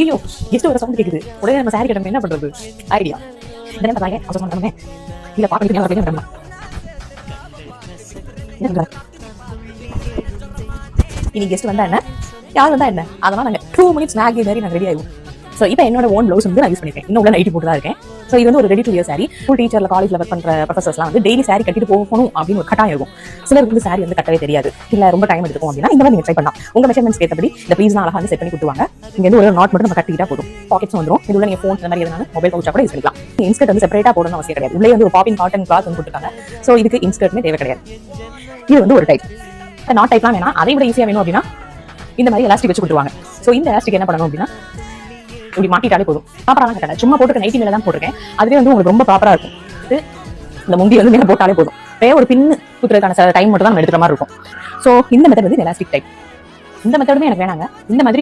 ஐயோ கெஸ்ட் வர சவுண்ட் கேக்குது. உடனே நம்ம சாரி கட்டணும், என்ன பண்றது? ஐடியா என்ன பண்றாங்க? அவசரம் பண்ணணுமே. இல்ல பாக்கணும் ஞாபகம் வரணும். இனி கெஸ்ட் வந்தா என்ன, யார் வந்தா என்ன, அதெல்லாம் நாங்க 2 minutes மேகி மாதிரி நாங்க ரெடி ஆயிடுவோம். ஸோ இப்போ என்னோட ஓன் ப்ளவுஸ் வந்து நான் யூஸ் பண்ணிருக்கேன். இன்னும் உள்ள நைட்டி போட்டு தான் இருக்கேன். ஸோ இது வந்து ஒரு ready to wear sari. School டீச்சர்ல காலேஜ்ல ஒர்க் பண்ற ப்ரொஃபசர்ஸ்லாம் வந்து டெய்லி சாரி கட்டிட்டு போகணும் அப்படின்னு ஒரு கட்டாயம் இருக்கும். சிலருக்கு வந்து சாரி வந்து கட்டவே தெரியாது, இல்ல ரொம்ப டைம் எடுக்கும் அப்படின்னா இந்த மாதிரி நீங்க ட்ரை பண்ணலாம். உங்க மெஷர்மெண்ட்ஸ் ஏற்றபடி இந்த பீஸ்லாம் அழகா வந்து செட் பண்ணி கொடுத்துவாங்க. இங்க வந்து ஒரு நாட் மட்டும் நம்ம கட்டிக்கிட்டா போதும். பாக்கெட்ஸ் வந்துடும். இதுல நீங்க ஃபோன் இந்த மாதிரி எதனால மொபைல் பவுச்சா கூட யூஸ் பண்ணிக்கலாம். இன்ஸ்கர்ட் வந்து செப்பரேட்டா போடணும் அவசியம் கிடையாது. உள்ளே வந்து ஒரு பாப்பிங் காட்டன் கிளாத் வந்து கொடுத்துருக்காங்க. ஸோ இதுக்கு இன்ஸ்கர்ட்மே தேவை கிடையாது. இது வந்து ஒரு டைப். நாட் டைப்லாம் வேணாம், அதை விட ஈஸியா வேணும் அப்படின்னா இந்த மாதிரி எலாஸ்டிக் வச்சு கொடுத்துருவாங்க. ஸோ இந்த எலாஸ்டிக் என்ன பண்ணணும் அப்படின்னா இப்படி மாட்டிட்டாலே போதும். ப்ராப்பரா தான் கட்டல, சும்மா போட்டு நைட்டி மேல தான் போட்டிருக்கேன். அதுவே வந்து உங்களுக்கு ரொம்ப ப்ராப்பரா இருக்கும். இந்த முந்தி வந்து மேல போட்டாலே போதும். ஒரு பின்னு குத்துறதுக்கான டைம் மட்டும் தான் நம்ம எடுக்கிற மாதிரி இருக்கும். ஸோ இந்த மெத்தட் வந்து எலாஸ்டிக் டைப். இந்த மெத்தடுமே எனக்கு வேணாங்க. இந்த மாதிரி